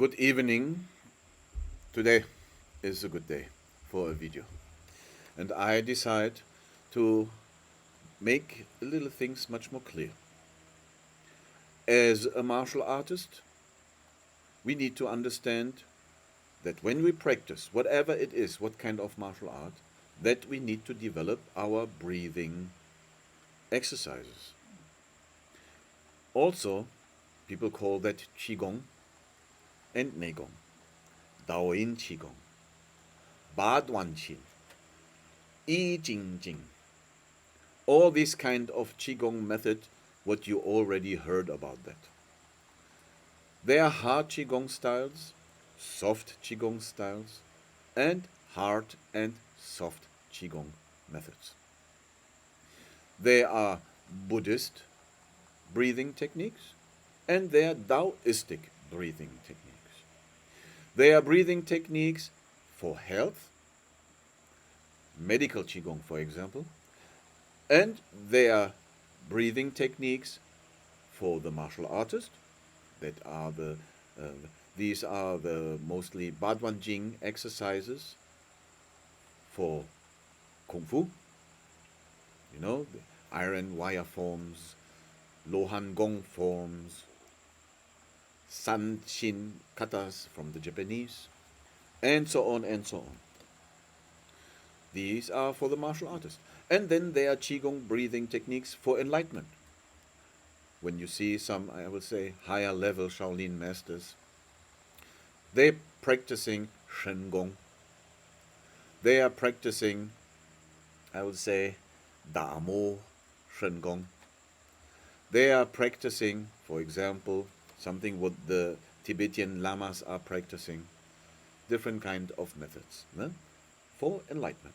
Good evening. Today is a good day for a video. And I decide to make a little things much more clear. As a martial artist, we need to understand that when we practice, whatever it is, what kind of martial art, that we need to develop our breathing exercises. Also, people call that Qigong and Neigong, Daoyin Qigong, Baduan Qin, I Jing Jing. All this kind of Qigong method, what you already heard about that. There are hard Qigong styles, soft Qigong styles, and hard and soft Qigong methods. There are Buddhist breathing techniques, and there are Taoistic breathing techniques. There are breathing techniques for health, medical Qigong, for example, and there are breathing techniques for the martial artist. These are the mostly Baduan Jing exercises for Kung Fu. You know, the iron wire forms, Lohan Gong forms, San Shin katas from the Japanese, and so on and so on. These are for the martial artist. And then there are Qigong breathing techniques for enlightenment. When you see some, I will say, higher level Shaolin masters, they're practicing Shen Gong. They are practicing, I would say, Da Mo Shen Gong. They are practicing, for example, something what the Tibetan lamas are practicing, different kind of methods for enlightenment,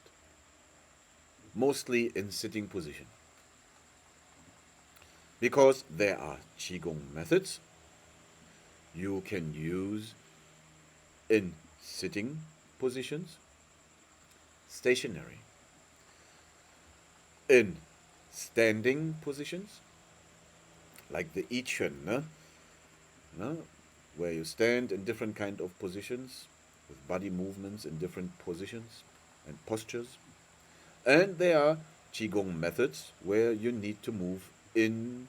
mostly in sitting position. Because there are Qigong methods you can use in sitting positions, stationary, in standing positions, like the I Chun, where you stand in different kind of positions, with body movements in different positions and postures. And there are Qigong methods where you need to move in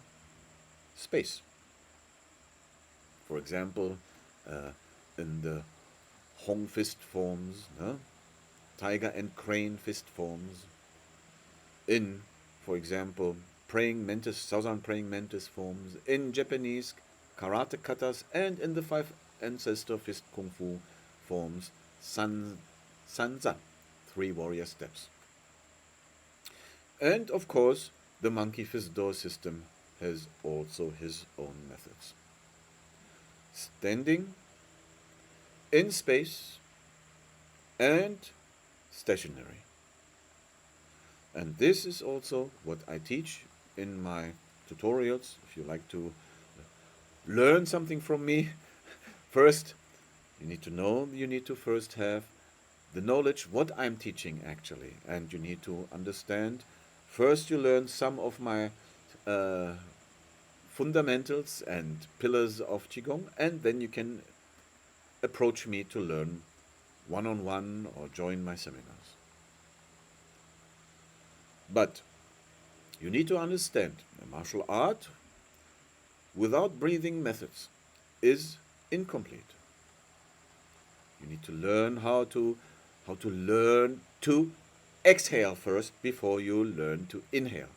space. For example, in the Hong fist forms, tiger and crane fist forms, in, for example, praying mantis, southern praying mantis forms, in Japanese karate katas, and in the five ancestor fist kung fu forms, sanza, three warrior steps. And of course, the Monkeyfistdoor system has also his own methods. Standing, in space, and stationary. And this is also what I teach in my tutorials. If you like to learn something from me, first you need to know, you need to first have the knowledge what I'm teaching actually, and you need to understand. First you learn some of my fundamentals and pillars of Qigong, and then you can approach me to learn one-on-one or join my seminars. But you need to understand a martial art without breathing methods is incomplete. You need to learn how to learn to exhale first before you learn to inhale.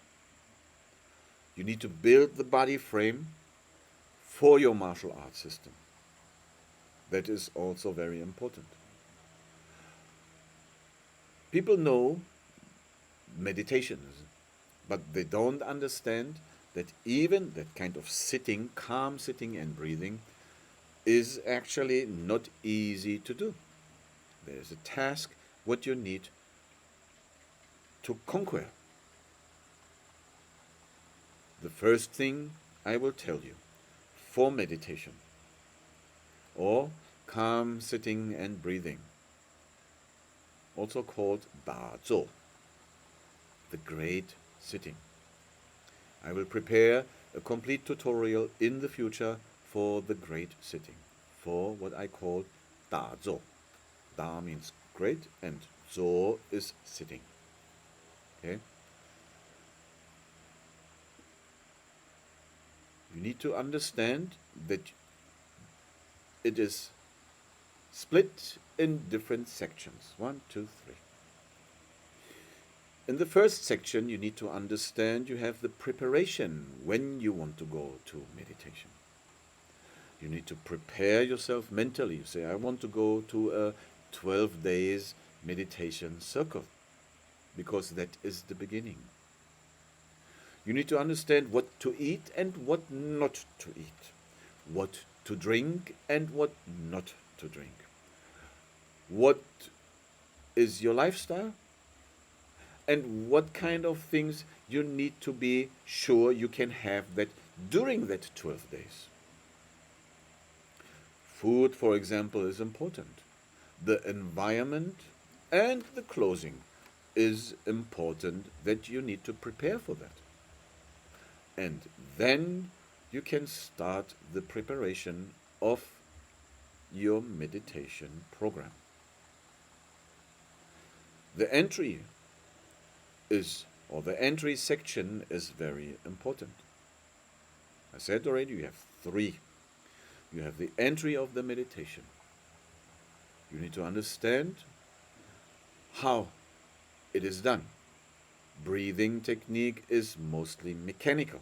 You need to build the body frame for your martial arts system. That is also very important. People know meditations, but they don't understand that even that kind of sitting, calm sitting and breathing is actually not easy to do. There is a task what you need to conquer. The first thing I will tell you for meditation or calm sitting and breathing, also called Da Zhou, the great sitting. I will prepare a complete tutorial in the future for the great sitting, for what I call Da Zo. Da means great, and Zo is sitting. Okay? You need to understand that it is split in different sections. 1, 2, 3. In the first section, you need to understand you have the preparation when you want to go to meditation. You need to prepare yourself mentally. You say, I want to go to a 12 days meditation circle, because that is the beginning. You need to understand what to eat and what not to eat, what to drink and what not to drink. What is your lifestyle? And what kind of things you need to be sure you can have that during that 12 days. Food, for example, is important. The environment and the clothing is important, that you need to prepare for that. And then you can start the preparation of your meditation program. The entry section is very important. I said already, you have 3. You have the entry of the meditation. You need to understand how it is done. Breathing technique is mostly mechanical.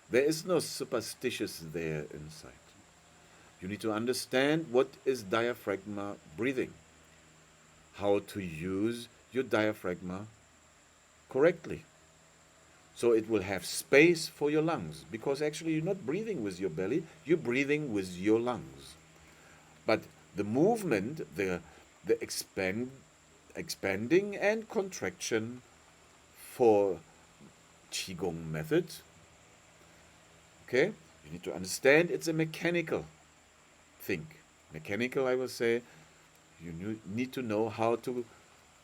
There is no superstitious there inside. You need to understand what is diaphragma breathing, how to use your diaphragma correctly. So it will have space for your lungs, because actually you're not breathing with your belly, you're breathing with your lungs. But the movement, the expanding and contraction for Qigong method, okay, you need to understand it's a mechanical thing. Mechanical, I will say, you need to know how to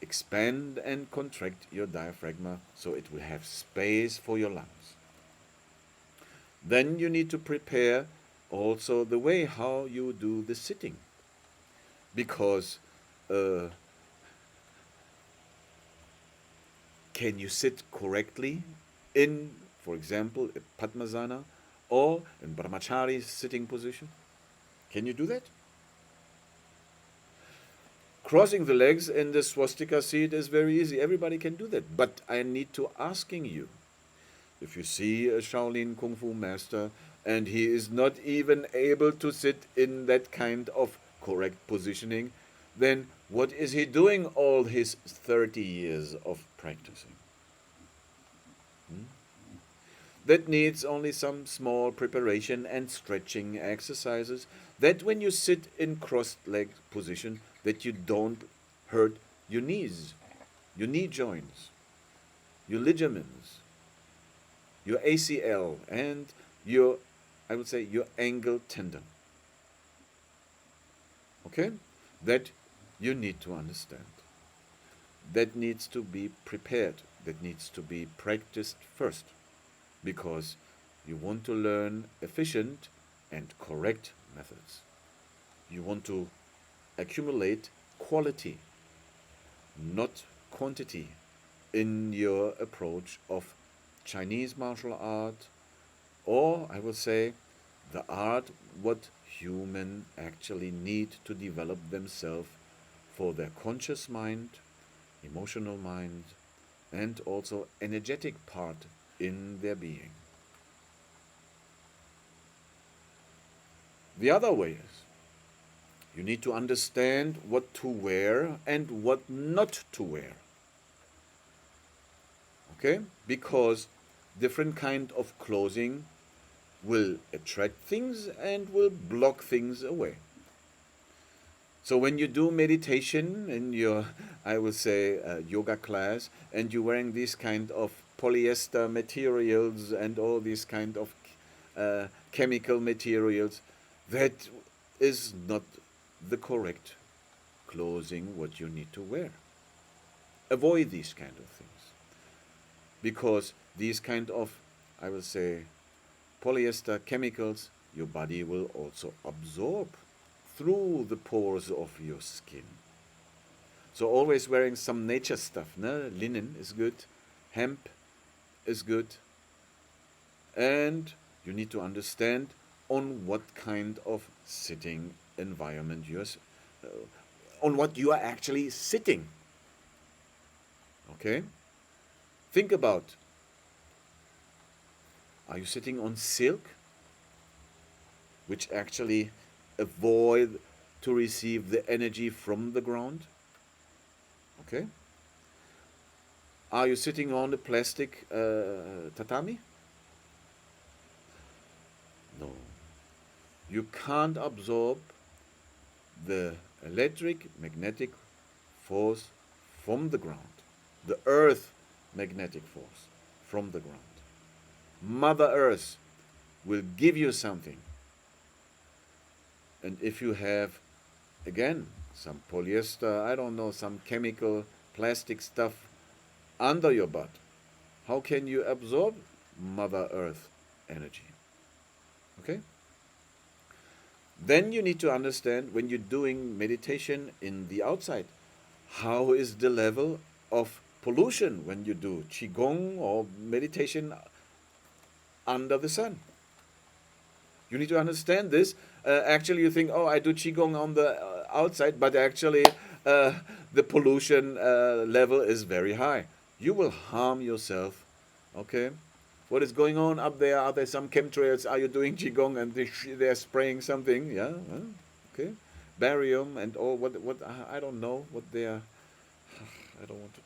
expand and contract your diaphragm so it will have space for your lungs. Then you need to prepare also the way how you do the sitting, because can you sit correctly in, for example, a Padmasana or in Brahmachari sitting position? Can you do that? Crossing the legs in the swastika seat is very easy. Everybody can do that. But I need to asking you, if you see a Shaolin Kung Fu master and he is not even able to sit in that kind of correct positioning, then what is he doing all his 30 years of practicing? That needs only some small preparation and stretching exercises, that when you sit in crossed leg position, that you don't hurt your knees, your knee joints, your ligaments, your ACL, and your, I would say, your ankle tendon. Okay? That you need to understand. That needs to be prepared. That needs to be practiced first, because you want to learn efficient and correct methods. You want to accumulate quality, not quantity, in your approach of Chinese martial art, or I would say the art what humans actually need to develop themselves for their conscious mind, emotional mind, and also energetic part in their being. The other way is, you need to understand what to wear and what not to wear. Okay? Because different kind of clothing will attract things and will block things away. So when you do meditation in your, I will say, yoga class, and you're wearing these kind of polyester materials and all these kind of chemical materials, that is not the correct clothing what you need to wear. Avoid these kind of things, because these kind of, I will say, polyester chemicals your body will also absorb through the pores of your skin. So always wearing some nature stuff. No? Linen is good, hemp is good, and you need to understand on what kind of sitting environment on what you are actually sitting. Okay? Think about, are you sitting on silk, which actually avoid to receive the energy from the ground? Okay? Are you sitting on a plastic tatami? No. You can't absorb the electric magnetic force from the ground, the earth magnetic force from the ground. Mother Earth will give you something. And if you have, again, some polyester, I don't know, some chemical plastic stuff under your butt, how can you absorb Mother Earth energy? Okay? Then you need to understand, when you're doing meditation in the outside, how is the level of pollution when you do Qigong or meditation under the sun? You need to understand this. Actually, you think, oh, I do Qigong on the outside, but actually the pollution level is very high. You will harm yourself. Okay? What is going on up there? Are there some chemtrails? Are you doing Qigong and they're spraying something? Yeah? Okay. Barium and all, what I don't know what they are. I don't want to.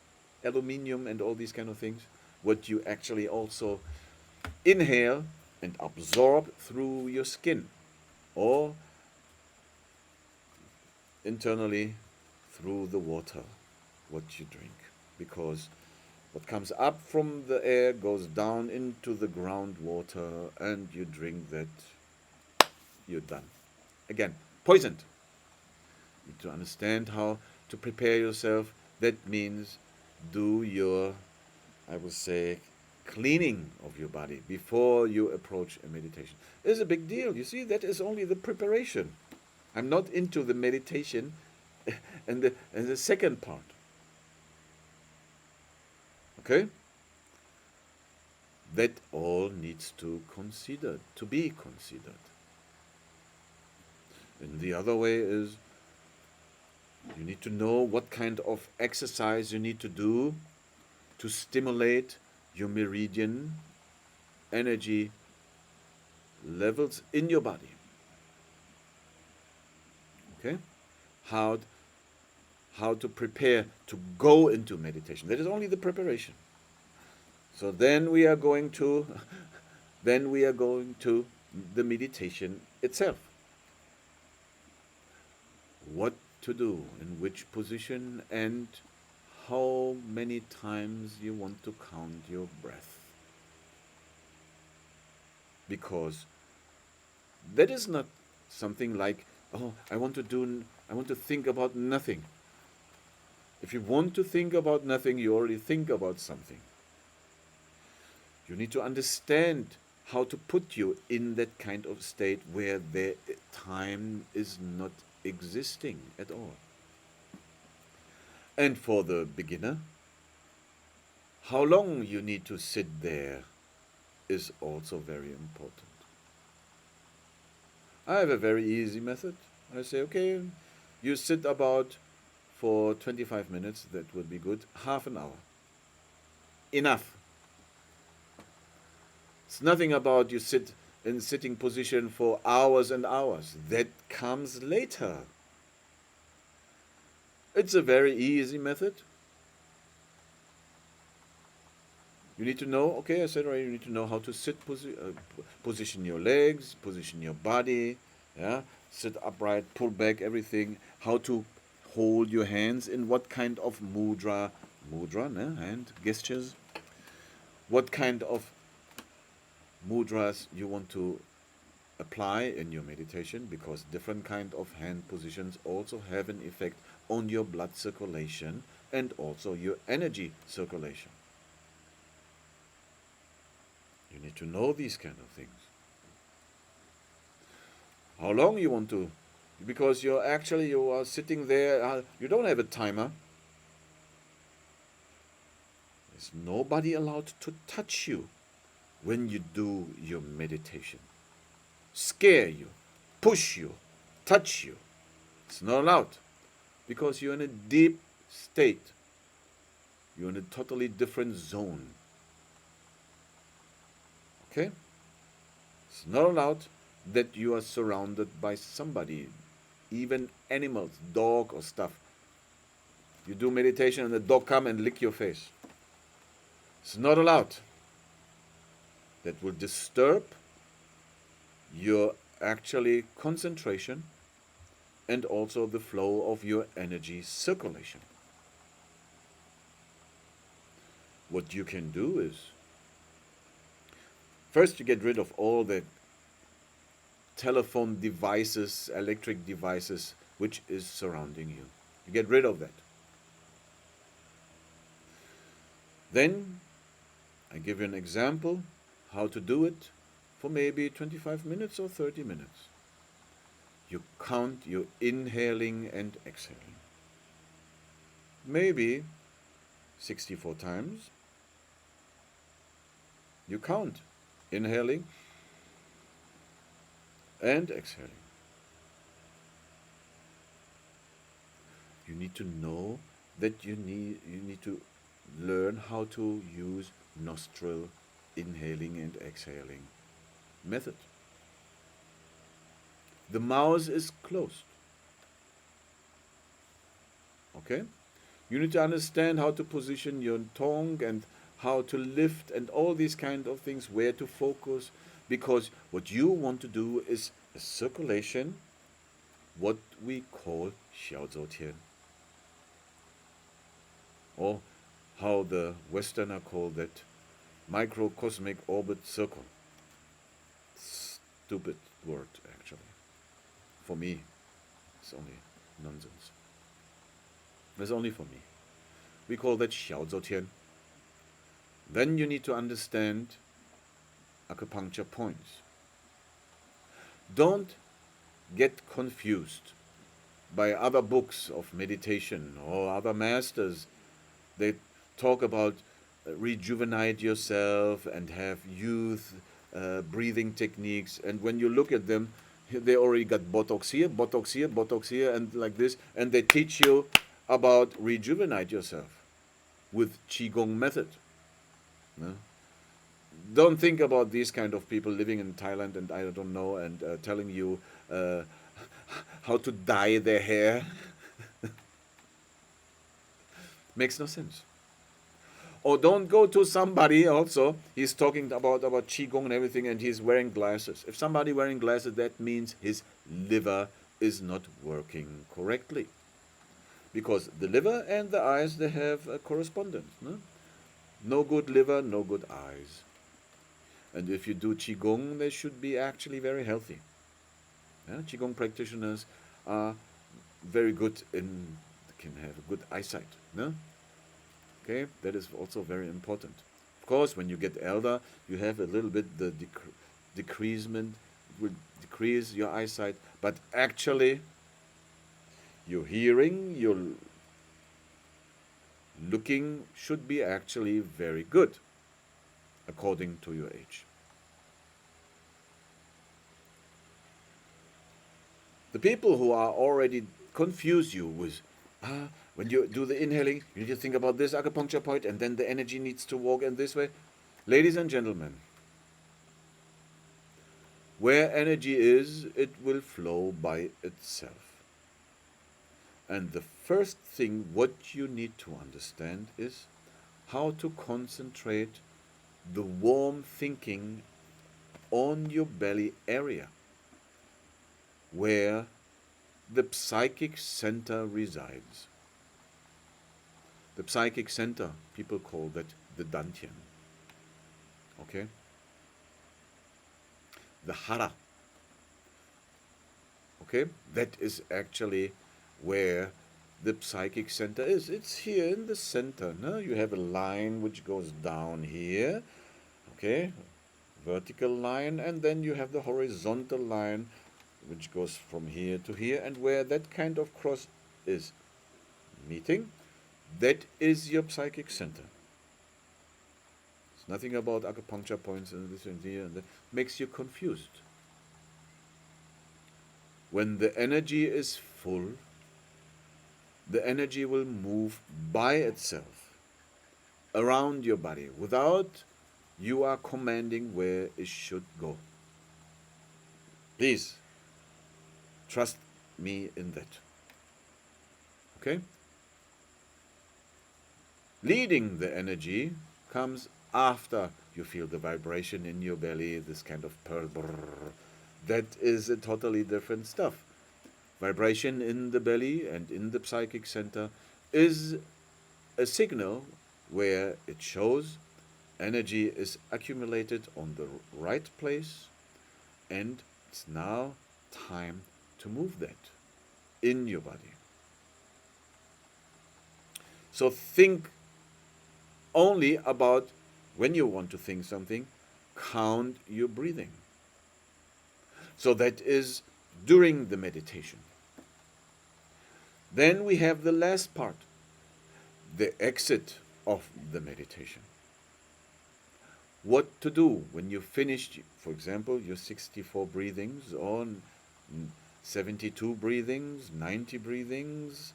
Aluminium and all these kind of things. What you actually also inhale and absorb through your skin or internally through the water, what you drink. Because what comes up from the air goes down into the groundwater, and you drink that, you're done. Again, poisoned. You need to understand how to prepare yourself. That means do your, I would say, cleaning of your body before you approach a meditation. It's a big deal. You see, that is only the preparation. I'm not into the meditation and the second part. Okay? That all needs to be considered. And the other way is, you need to know what kind of exercise you need to do to stimulate your meridian energy levels in your body. Okay? How to prepare to go into meditation. That is only the preparation. So then we are going to the meditation itself. What to do, in which position, and how many times you want to count your breath. Because that is not something like, oh, I want to think about nothing. If you want to think about nothing, you already think about something. You need to understand how to put you in that kind of state where the time is not existing at all. And for the beginner, how long you need to sit there is also very important. I have a very easy method. I say, okay, you sit about for 25 minutes, that would be good. Half an hour. Enough. It's nothing about you sit in sitting position for hours and hours. That comes later. It's a very easy method. You need to know, okay, I said already, you need to know how to sit, position your legs, position your body, yeah, sit upright, pull back everything, how to hold your hands in what kind of mudra, hand gestures, what kind of mudras you want to apply in your meditation, because different kind of hand positions also have an effect on your blood circulation and also your energy circulation. You need to know these kind of things. how long you want to, because you are sitting there, you don't have a timer. There's nobody allowed to touch you when you do your meditation. Scare you, push you, touch you. It's not allowed, because you're in a deep state. You're in a totally different zone. Okay? It's not allowed that you are surrounded by somebody, even animals, dog or stuff. You do meditation and the dog come and lick your face. It's not allowed. That will disturb your actually concentration and also the flow of your energy circulation. What you can do is, first you get rid of all the telephone devices, electric devices, which is surrounding you. You get rid of that. Then I give you an example how to do it for maybe 25 minutes or 30 minutes. You count your inhaling and exhaling. Maybe 64 times. You count inhaling and exhaling. You need to know that you need to learn how to use nostril inhaling and exhaling method. The mouth is closed. Okay? You need to understand how to position your tongue and how to lift and all these kind of things, where to focus, because what you want to do is a circulation, what we call Xiaozhou or how the Westerner call that, microcosmic orbit circle. Stupid word, actually. For me, it's only nonsense. It's only for me. We call that Xiaozhou. Then you need to understand acupuncture points. Don't get confused by other books of meditation or other masters. They talk about rejuvenate yourself and have youth breathing techniques, and when you look at them, they already got Botox here, Botox here, Botox here, and like this, and they teach you about rejuvenate yourself with Qigong method. No? Don't think about these kind of people living in Thailand and I don't know, and telling you how to dye their hair. Makes no sense. Or don't go to somebody also, he's talking about Qigong and everything, and he's wearing glasses. If somebody wearing glasses, that means his liver is not working correctly. Because the liver and the eyes, they have a correspondence. No good liver, no good eyes. And if you do Qigong, they should be actually very healthy. Qigong practitioners are very good can have a good eyesight. No? Okay, that is also very important. Of course, when you get elder, you have a little bit the decreasement, it will decrease your eyesight, but actually, your hearing, your looking should be actually very good, according to your age. The people who are already confuse you with, when you do the inhaling, you need to think about this acupuncture point, and then the energy needs to walk in this way. Ladies and gentlemen, where energy is, it will flow by itself. And the first thing what you need to understand is how to concentrate the warm thinking on your belly area, where the psychic center resides. The psychic center, people call that the dantian. Okay? The hara. Okay? That is actually where the psychic center is. It's here in the center. No? You have a line which goes down here. Okay? Vertical line, and then you have the horizontal line which goes from here to here, and where that kind of cross is meeting, that is your psychic center. It's nothing about acupuncture points and this and here and that. Makes you confused. When the energy is full, the energy will move by itself around your body without you are commanding where it should go. Please trust me in that. Okay? Leading the energy comes after you feel the vibration in your belly, this kind of pearl. Brrr. That is a totally different stuff. Vibration in the belly and in the psychic center is a signal where it shows energy is accumulated on the right place, and it's now time to move that in your body. So think only about when you want to think something, count your breathing. So that is during the meditation. Then we have the last part, the exit of the meditation. What to do when you finished, for example, your 64 breathings or 72 breathings, 90 breathings,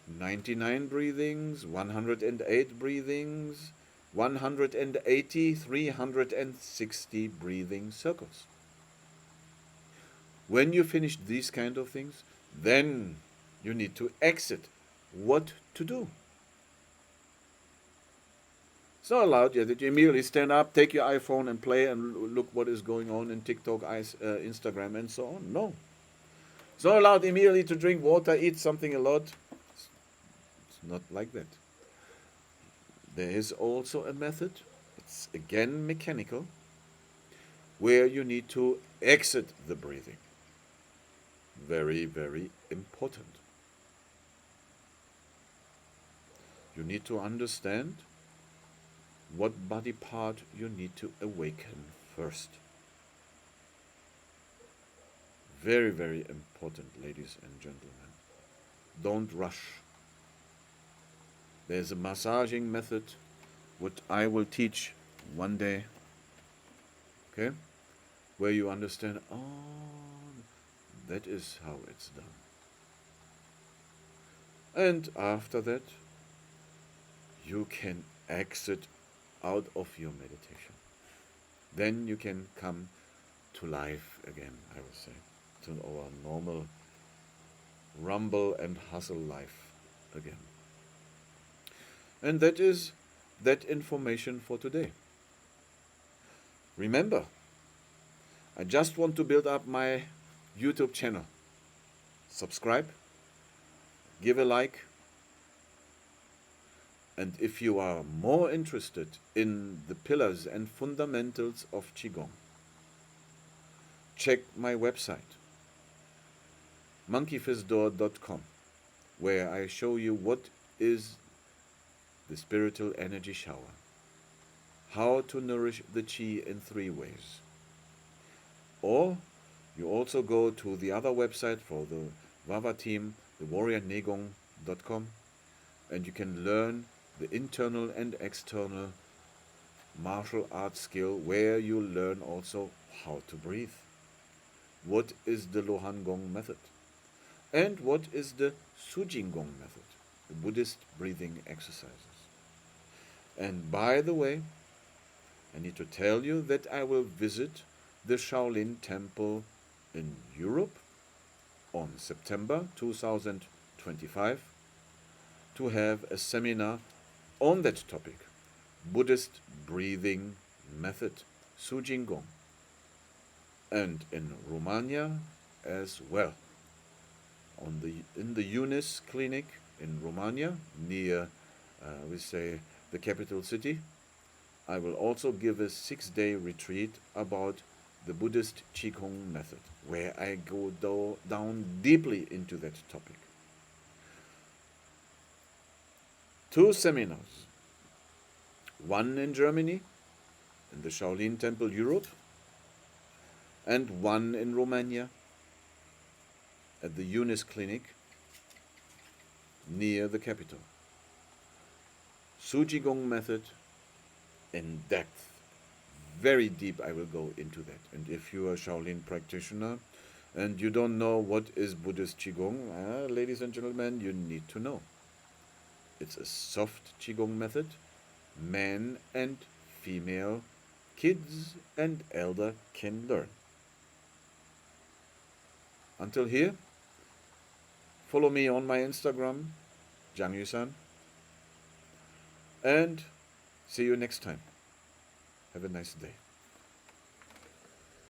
99 breathings, 108 breathings, 180, 360 breathing circles. When you finish these kind of things, then you need to exit. What to do? It's not allowed that you immediately stand up, take your iPhone and play and look what is going on in TikTok, Instagram and so on. No. It's not allowed immediately to drink water, eat something a lot. It's not like that. There is also a method, it's again mechanical, where you need to exit the breathing. Very, very important. You need to understand what body part you need to awaken first. Very, very important, ladies and gentlemen. Don't rush. There's a massaging method, what I will teach one day, okay, where you understand, that is how it's done. And after that, you can exit out of your meditation. Then you can come to life again, I would say, to our normal rumble and hustle life again. And that is that information for today. Remember, I just want to build up my YouTube channel. Subscribe, give a like, and if you are more interested in the pillars and fundamentals of Qigong, check my website, monkeyfistdoor.com, where I show you what is the spiritual energy shower, how to nourish the Qi in 3 ways. Or you also go to the other website for the Vava team, the warriornegong.com, and you can learn the internal and external martial arts skill, where you learn also how to breathe. What is the Lohan Gong method? And what is the Sujin Gong method, the Buddhist breathing exercises. And by the way, I need to tell you that I will visit the Shaolin Temple in Europe on September 2025 to have a seminar on that topic, Buddhist breathing method, Sujin Gong, and in Romania as well. In the Eunice Clinic in Romania, near, the capital city, I will also give a 6-day retreat about the Buddhist Qigong method, where I go down deeply into that topic. 2 seminars, one in Germany, in the Shaolin Temple Europe, and one in Romania, at the Eunice Clinic near the capital. Su Qigong method in depth. Very deep I will go into that. And if you are a Shaolin practitioner and you don't know what is Buddhist Qigong, ladies and gentlemen, you need to know. It's a soft Qigong method. Man and female, kids and elder can learn. Until here, follow me on my Instagram, Zhang Yusan, and see you next time. Have a nice day.